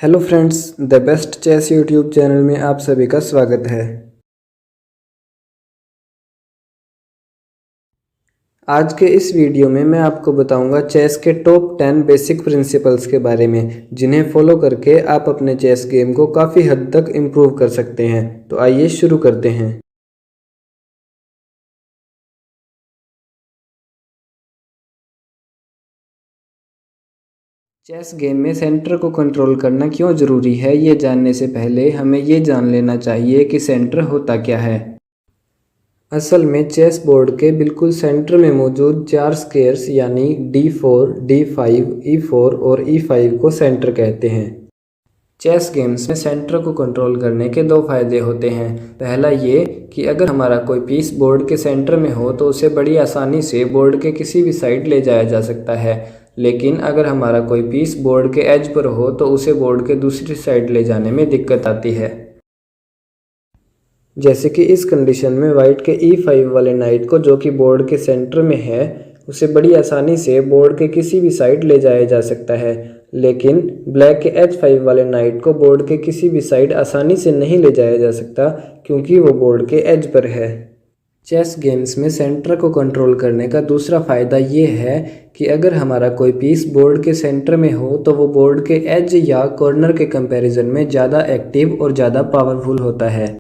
Hello friends, the best chess YouTube channel में आप सभी का स्वागत है। आज के इस वीडियो में मैं आपको बताऊंगा चेस के टॉप 10 बेसिक प्रिंसिपल्स के बारे में, जिन्हें फॉलो करके आप अपने चेस गेम को काफ़ी हद तक इम्प्रूव कर सकते हैं। तो आइए शुरू करते हैं। चेस गेम में सेंटर को कंट्रोल करना क्यों ज़रूरी है, ये जानने से पहले हमें ये जान लेना चाहिए कि सेंटर होता क्या है। असल में चेस बोर्ड के बिल्कुल सेंटर में मौजूद 4 स्क्वेयर्स यानी D4, D5, E4 और E5 को सेंटर कहते हैं। चेस गेम्स में सेंटर को कंट्रोल करने के दो फायदे होते हैं। पहला ये कि अगर हमारा कोई पीस बोर्ड के सेंटर में हो तो उसे बड़ी आसानी से बोर्ड के किसी भी साइड ले जाया जा सकता है, लेकिन अगर हमारा कोई पीस बोर्ड के एज पर हो तो उसे बोर्ड के दूसरी साइड ले जाने में दिक्कत आती है। जैसे कि इस कंडीशन में वाइट के E5 वाले नाइट को, जो कि बोर्ड के सेंटर में है, उसे बड़ी आसानी से बोर्ड के किसी भी साइड ले जाया जा सकता है, लेकिन ब्लैक के H5 वाले नाइट को बोर्ड के किसी भी साइड आसानी से नहीं ले जाया जा सकता, क्योंकि वो बोर्ड के एज पर है। चेस गेम्स में सेंटर को कंट्रोल करने का दूसरा फ़ायदा ये है कि अगर हमारा कोई पीस बोर्ड के सेंटर में हो तो वो बोर्ड के एज या कॉर्नर के कंपैरिजन में ज़्यादा एक्टिव और ज़्यादा पावरफुल होता है।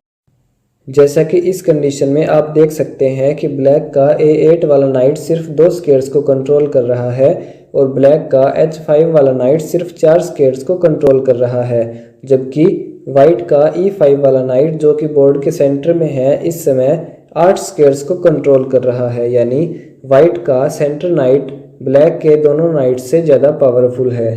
जैसा कि इस कंडीशन में आप देख सकते हैं कि ब्लैक का A8 वाला नाइट सिर्फ 2 स्क्वेयर्स को कंट्रोल कर रहा है और ब्लैक का H5 वाला नाइट सिर्फ 4 स्क्वेयर्स को कंट्रोल कर रहा है, जबकि वाइट का E5 वाला नाइट, जो कि बोर्ड के सेंटर में है, इस समय 8 स्क्वेयर्स को कंट्रोल कर रहा है। यानी वाइट का सेंटर नाइट ब्लैक के दोनों नाइट से ज़्यादा पावरफुल है।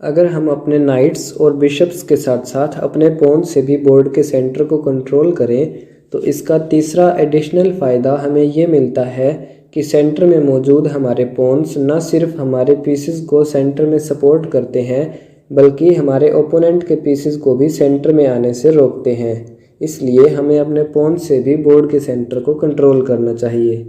अगर हम अपने नाइट्स और बिशप्स के साथ साथ अपने पॉन से भी बोर्ड के सेंटर को कंट्रोल करें तो इसका तीसरा एडिशनल फ़ायदा हमें ये मिलता है कि सेंटर में मौजूद हमारे पॉन्स न सिर्फ हमारे पीसेस को सेंटर में सपोर्ट करते हैं, बल्कि हमारे ओपोनेंट के पीसेस को भी सेंटर में आने से रोकते हैं। इसलिए हमें अपने पॉन से भी बोर्ड के सेंटर को कंट्रोल करना चाहिए।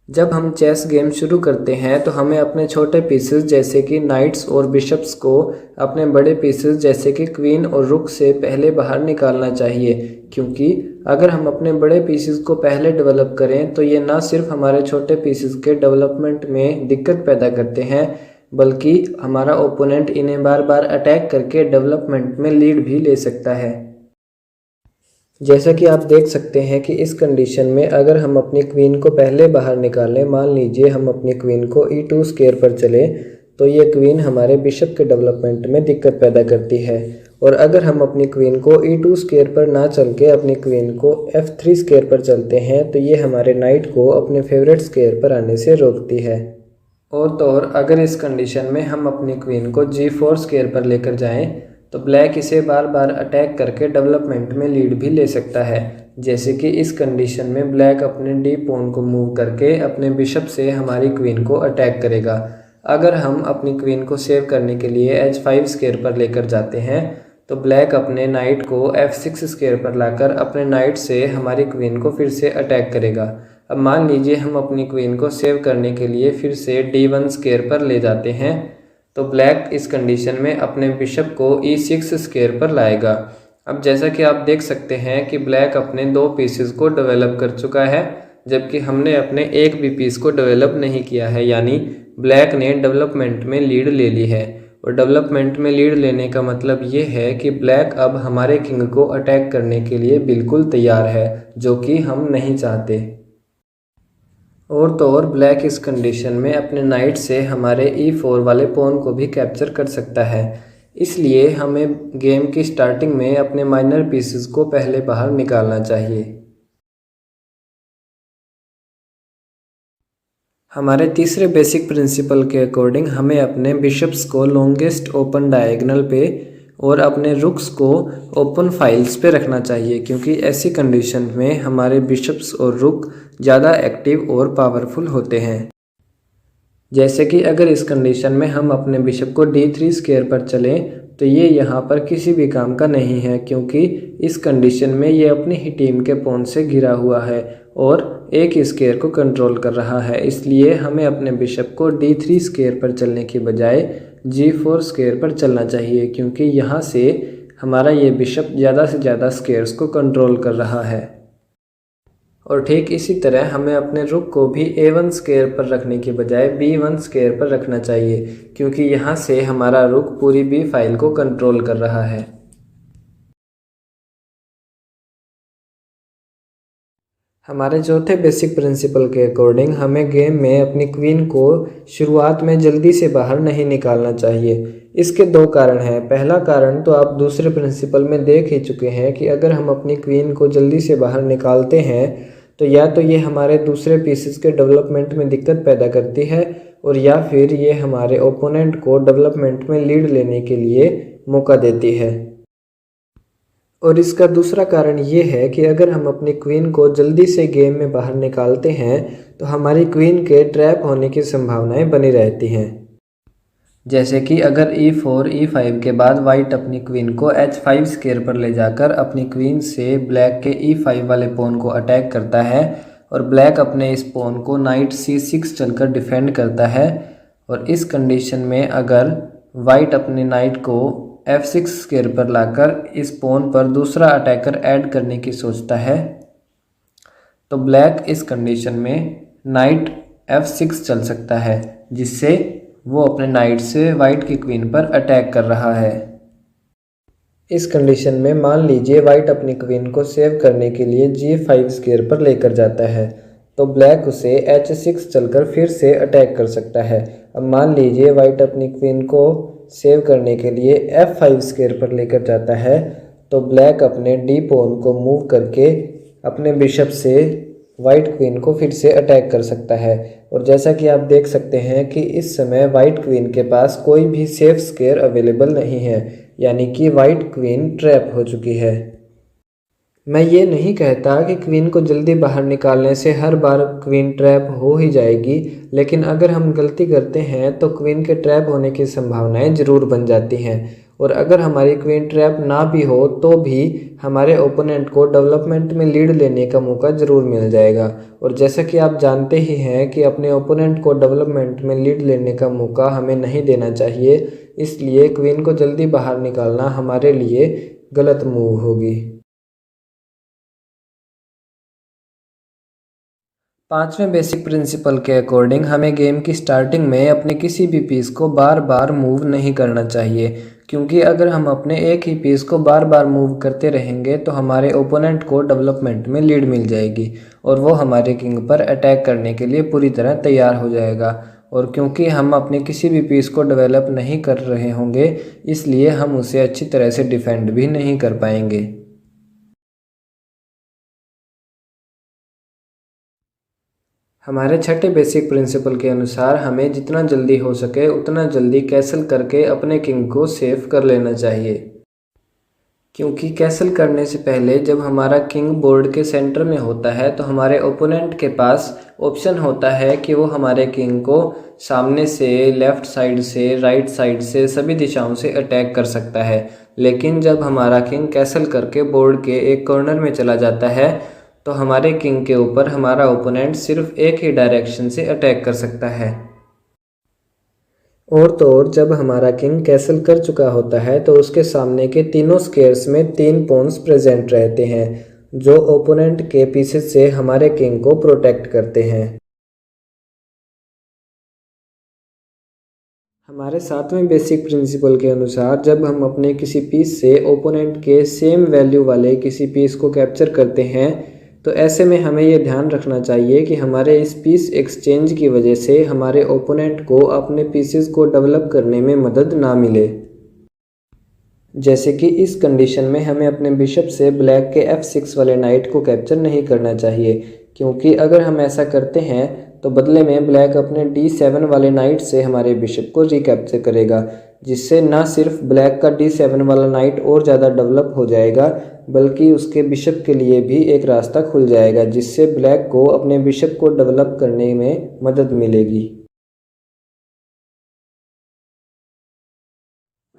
जब हम चेस गेम शुरू करते हैं तो हमें अपने छोटे पीसेस जैसे कि नाइट्स और बिशप्स को अपने बड़े पीसेस जैसे कि क्वीन और रुक से पहले बाहर निकालना चाहिए, क्योंकि अगर हम अपने बड़े पीसेस को पहले डेवलप करें तो ये ना सिर्फ हमारे छोटे पीसेस के डेवलपमेंट में दिक्कत पैदा करते हैं, बल्कि हमारा ओपोनेंट इन्हें बार बार अटैक करके डेवलपमेंट में लीड भी ले सकता है। जैसा कि आप देख सकते हैं कि इस कंडीशन में अगर हम अपनी क्वीन को पहले बाहर निकालें, मान लीजिए हम अपनी क्वीन को E2 स्क्वायर पर चले, तो ये क्वीन हमारे बिशप के डेवलपमेंट में दिक्कत पैदा करती है। और अगर हम अपनी क्वीन को E2 स्क्वायर पर ना चल के अपनी क्वीन को F3 स्क्वायर पर चलते हैं तो ये हमारे नाइट को अपने फेवरेट स्क्वायर पर आने से रोकती है। और तो और अगर इस कंडीशन में हम अपनी क्वीन को G4 स्क्वायर पर लेकर जाएं तो ब्लैक इसे बार बार अटैक करके डेवलपमेंट में लीड भी ले सकता है। जैसे कि इस कंडीशन में ब्लैक अपने डी पॉन को मूव करके अपने बिशप से हमारी क्वीन को अटैक करेगा। अगर हम अपनी क्वीन को सेव करने के लिए H5 स्क्वायर पर लेकर जाते हैं तो ब्लैक अपने नाइट को F6 स्क्वायर पर लाकर अपने नाइट से हमारी क्वीन को फिर से अटैक करेगा। अब मान लीजिए हम अपनी क्वीन को सेव करने के लिए फिर से D1 स्क्वायर पर ले जाते हैं तो ब्लैक इस कंडीशन में अपने बिशप को E6 स्क्वायर पर लाएगा। अब जैसा कि आप देख सकते हैं कि ब्लैक अपने 2 पीसेस को डेवलप कर चुका है, जबकि हमने अपने एक भी पीस को डेवलप नहीं किया है। यानी ब्लैक ने डेवलपमेंट में लीड ले ली है, और डेवलपमेंट में लीड लेने का मतलब ये है कि ब्लैक अब हमारे किंग को अटैक करने के लिए बिल्कुल तैयार है, जो कि हम नहीं चाहते। और तो और ब्लैक इस कंडीशन में अपने नाइट से हमारे E4 वाले पॉन को भी कैप्चर कर सकता है। इसलिए हमें गेम की स्टार्टिंग में अपने माइनर पीसेस को पहले बाहर निकालना चाहिए। हमारे तीसरे बेसिक प्रिंसिपल के अकॉर्डिंग हमें अपने बिशप्स को लॉन्गेस्ट ओपन डायगोनल पे और अपने रुक्स को ओपन फाइल्स पे रखना चाहिए, क्योंकि ऐसी कंडीशन में हमारे बिशप्स और रुक ज़्यादा एक्टिव और पावरफुल होते हैं। जैसे कि अगर इस कंडीशन में हम अपने बिशप को D3 स्क्वायर पर चलें तो ये यहाँ पर किसी भी काम का नहीं है, क्योंकि इस कंडीशन में ये अपनी ही टीम के पॉन से घिरा हुआ है और एक ही स्क्वायर को कंट्रोल कर रहा है, इसलिए हमें अपने बिशप को D3 स्क्वायर पर चलने की बजाय G4 स्क्वायर पर चलना चाहिए, क्योंकि यहाँ से हमारा ये बिशप ज़्यादा से ज़्यादा स्क्वायर्स को कंट्रोल कर रहा है। और ठीक इसी तरह हमें अपने रुक को भी A1 स्क्वायर पर रखने की बजाय B1 स्क्वायर पर रखना चाहिए, क्योंकि यहाँ से हमारा रुक पूरी B फाइल को कंट्रोल कर रहा है। हमारे चौथे बेसिक प्रिंसिपल के अकॉर्डिंग हमें गेम में अपनी क्वीन को शुरुआत में जल्दी से बाहर नहीं निकालना चाहिए। इसके दो कारण हैं। पहला कारण तो आप दूसरे प्रिंसिपल में देख ही चुके हैं कि अगर हम अपनी क्वीन को जल्दी से बाहर निकालते हैं तो या तो ये हमारे दूसरे पीसेस के डेवलपमेंट में दिक्कत पैदा करती है, और या फिर ये हमारे ओपोनेंट को डेवलपमेंट में लीड लेने के लिए मौका देती है। और इसका दूसरा कारण ये है कि अगर हम अपनी क्वीन को जल्दी से गेम में बाहर निकालते हैं तो हमारी क्वीन के ट्रैप होने की संभावनाएं बनी रहती हैं। जैसे कि अगर E4 E5 के बाद वाइट अपनी क्वीन को H5 स्क्वायर पर ले जाकर अपनी क्वीन से ब्लैक के E5 वाले पॉन को अटैक करता है और ब्लैक अपने इस पॉन को नाइट C6 चलकर डिफेंड करता है, और इस कंडीशन में अगर वाइट अपने नाइट को F6 स्क्वायर पर लाकर इस पॉन पर दूसरा अटैकर ऐड करने की सोचता है, तो ब्लैक इस कंडीशन में नाइट F6 चल सकता है, जिससे वो अपने नाइट से वाइट की क्वीन पर अटैक कर रहा है। इस कंडीशन में मान लीजिए वाइट अपनी क्वीन को सेव करने के लिए G5 स्क्वायर पर लेकर जाता है, तो ब्लैक उसे H6 चलकर फिर से अटैक कर सकता है। अब मान लीजिए वाइट अपनी क्वीन को सेव करने के लिए F5 स्क्वायर पर लेकर जाता है, तो ब्लैक अपने D पॉन को मूव करके अपने बिशप से वाइट क्वीन को फिर से अटैक कर सकता है। और जैसा कि आप देख सकते हैं कि इस समय वाइट क्वीन के पास कोई भी सेफ स्क्वायर अवेलेबल नहीं है, यानी कि वाइट क्वीन ट्रैप हो चुकी है। मैं ये नहीं कहता कि क्वीन को जल्दी बाहर निकालने से हर बार क्वीन ट्रैप हो ही जाएगी, लेकिन अगर हम गलती करते हैं तो क्वीन के ट्रैप होने की संभावनाएं ज़रूर बन जाती हैं। और अगर हमारी क्वीन ट्रैप ना भी हो तो भी हमारे ओपोनेंट को डेवलपमेंट में लीड लेने का मौका ज़रूर मिल जाएगा। और जैसा कि आप जानते ही हैं कि अपने ओपोनेंट को डेवलपमेंट में लीड लेने का मौका हमें नहीं देना चाहिए, इसलिए क्वीन को जल्दी बाहर निकालना हमारे लिए गलत मूव होगी। पांचवें बेसिक प्रिंसिपल के अकॉर्डिंग हमें गेम की स्टार्टिंग में अपने किसी भी पीस को बार बार मूव नहीं करना चाहिए, क्योंकि अगर हम अपने एक ही पीस को बार बार मूव करते रहेंगे तो हमारे ओपोनेंट को डेवलपमेंट में लीड मिल जाएगी और वो हमारे किंग पर अटैक करने के लिए पूरी तरह तैयार हो जाएगा। और क्योंकि हम अपने किसी भी पीस को डेवलप नहीं कर रहे होंगे, इसलिए हम उसे अच्छी तरह से डिफेंड भी नहीं कर पाएंगे। हमारे छठे बेसिक प्रिंसिपल के अनुसार हमें जितना जल्दी हो सके उतना जल्दी कैसल करके अपने किंग को सेव कर लेना चाहिए, क्योंकि कैसल करने से पहले जब हमारा किंग बोर्ड के सेंटर में होता है तो हमारे ओपोनेंट के पास ऑप्शन होता है कि वो हमारे किंग को सामने से, लेफ़्ट साइड से, राइट साइड से, सभी दिशाओं से अटैक कर सकता है। लेकिन जब हमारा किंग कैसल करके बोर्ड के एक कॉर्नर में चला जाता है तो हमारे किंग के ऊपर हमारा ओपोनेंट सिर्फ एक ही डायरेक्शन से अटैक कर सकता है। और तो और जब हमारा किंग कैसल कर चुका होता है तो उसके सामने के तीनों स्क्वायर्स में 3 पॉन्स प्रेजेंट रहते हैं, जो ओपोनेंट के पीसेस से हमारे किंग को प्रोटेक्ट करते हैं। हमारे सातवें बेसिक प्रिंसिपल के अनुसार जब हम अपने किसी पीस से ओपोनेंट के सेम वैल्यू वाले किसी पीस को कैप्चर करते हैं तो ऐसे में हमें ये ध्यान रखना चाहिए कि हमारे इस पीस एक्सचेंज की वजह से हमारे ओपोनेंट को अपने पीसेस को डेवलप करने में मदद ना मिले। जैसे कि इस कंडीशन में हमें अपने बिशप से ब्लैक के F6 वाले नाइट को कैप्चर नहीं करना चाहिए, क्योंकि अगर हम ऐसा करते हैं तो बदले में ब्लैक अपने D7 वाले नाइट से हमारे बिशप को रिकैप्चर करेगा, जिससे ना सिर्फ ब्लैक का D7 वाला नाइट और ज़्यादा डेवलप हो जाएगा बल्कि उसके बिशप के लिए भी एक रास्ता खुल जाएगा, जिससे ब्लैक को अपने बिशप को डेवलप करने में मदद मिलेगी।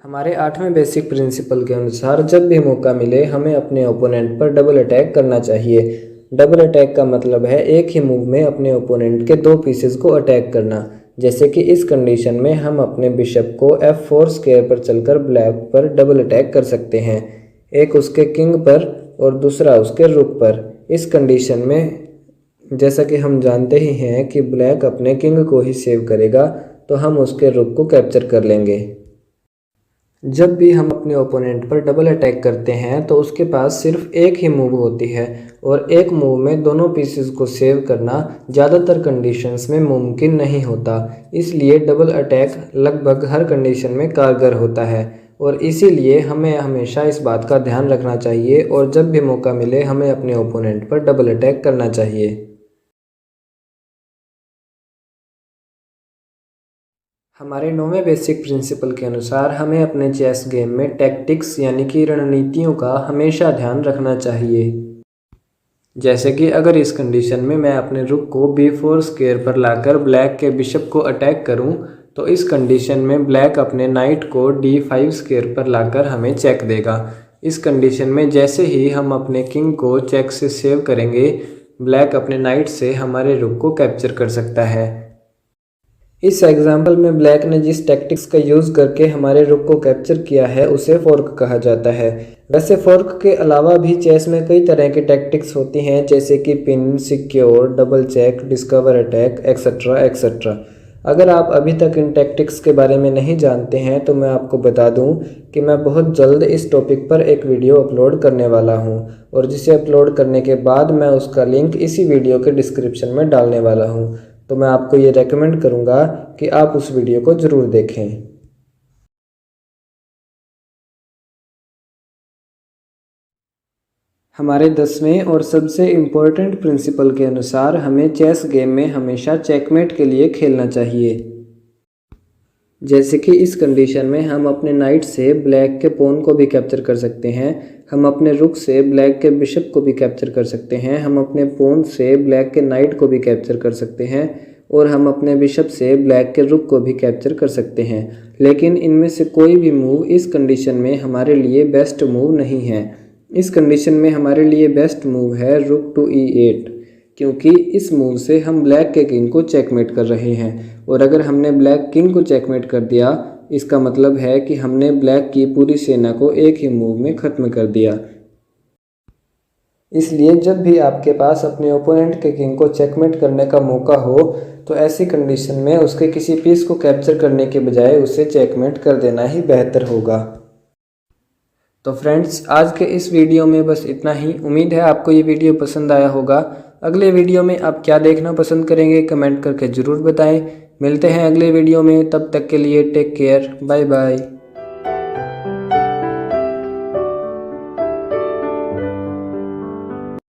हमारे आठवें बेसिक प्रिंसिपल के अनुसार जब भी मौका मिले हमें अपने ओपोनेंट पर डबल अटैक करना चाहिए। डबल अटैक का मतलब है एक ही मूव में अपने ओपोनेंट के दो पीसेस को अटैक करना। जैसे कि इस कंडीशन में हम अपने बिशप को F4 स्क्वायर पर चलकर ब्लैक पर डबल अटैक कर सकते हैं, एक उसके किंग पर और दूसरा उसके रुक पर। इस कंडीशन में जैसा कि हम जानते ही हैं कि ब्लैक अपने किंग को ही सेव करेगा, तो हम उसके रुक को कैप्चर कर लेंगे। जब भी हम अपने ओपोनेंट पर डबल अटैक करते हैं तो उसके पास सिर्फ एक ही मूव होती है और एक मूव में दोनों पीसेस को सेव करना ज़्यादातर कंडीशंस में मुमकिन नहीं होता। इसलिए डबल अटैक लगभग हर कंडीशन में कारगर होता है और इसीलिए हमें हमेशा इस बात का ध्यान रखना चाहिए और जब भी मौका मिले हमें अपने ओपोनेंट पर डबल अटैक करना चाहिए। हमारे 9वें बेसिक प्रिंसिपल के अनुसार हमें अपने चेस गेम में टैक्टिक्स यानी कि रणनीतियों का हमेशा ध्यान रखना चाहिए। जैसे कि अगर इस कंडीशन में मैं अपने रुक को B4 स्क्वायर पर लाकर ब्लैक के बिशप को अटैक करूं, तो इस कंडीशन में ब्लैक अपने नाइट को D5 स्क्वायर पर लाकर हमें चेक देगा। इस कंडीशन में जैसे ही हम अपने किंग को चेक से सेव करेंगे, ब्लैक अपने नाइट से हमारे रुक को कैप्चर कर सकता है। इस एग्जाम्पल में ब्लैक ने जिस टैक्टिक्स का यूज़ करके हमारे रुक को कैप्चर किया है उसे फोर्क कहा जाता है। वैसे फोर्क के अलावा भी चेस में कई तरह की टैक्टिक्स होती हैं, जैसे कि pin, secure, double check, discover attack, etcetera etcetera. अगर आप अभी तक इन टैक्टिक्स के बारे में नहीं जानते हैं तो मैं आपको बता दूं कि मैं बहुत जल्द इस टॉपिक पर एक वीडियो अपलोड करने वाला हूं और जिसे अपलोड करने के बाद मैं उसका लिंक इसी वीडियो के डिस्क्रिप्शन में डालने वाला हूं। तो मैं आपको ये रेकमेंड करूंगा कि आप उस वीडियो को ज़रूर देखें। हमारे 10वें और सबसे इम्पोर्टेंट प्रिंसिपल के अनुसार हमें चेस गेम में हमेशा चेकमेट के लिए खेलना चाहिए। जैसे कि इस कंडीशन में हम अपने नाइट से ब्लैक के पॉन को भी कैप्चर कर सकते हैं, हम अपने रुक से ब्लैक के बिशप को भी कैप्चर कर सकते हैं, हम अपने पॉन से ब्लैक के नाइट को भी कैप्चर कर सकते हैं और हम अपने बिशप से ब्लैक के रुक को भी कैप्चर कर सकते हैं। लेकिन इनमें से कोई भी मूव इस कंडीशन में हमारे लिए बेस्ट मूव नहीं है। इस कंडीशन में हमारे लिए बेस्ट मूव है रुक टू E8, क्योंकि इस मूव से हम ब्लैक के किंग को चेकमेट कर रहे हैं और अगर हमने ब्लैक किंग को चेकमेट कर दिया, इसका मतलब है कि हमने ब्लैक की पूरी सेना को एक ही मूव में ख़त्म कर दिया। इसलिए जब भी आपके पास अपने ओपोनेंट के किंग को चेकमेट करने का मौका हो तो ऐसी कंडीशन में उसके किसी पीस को कैप्चर करने के बजाय उसे चेकमेट कर देना ही बेहतर होगा। तो फ्रेंड्स, आज के इस वीडियो में बस इतना ही। उम्मीद है आपको ये वीडियो पसंद आया होगा। अगले वीडियो में आप क्या देखना पसंद करेंगे कमेंट करके ज़रूर बताएं। मिलते हैं अगले वीडियो में, तब तक के लिए टेक केयर, बाय बाय।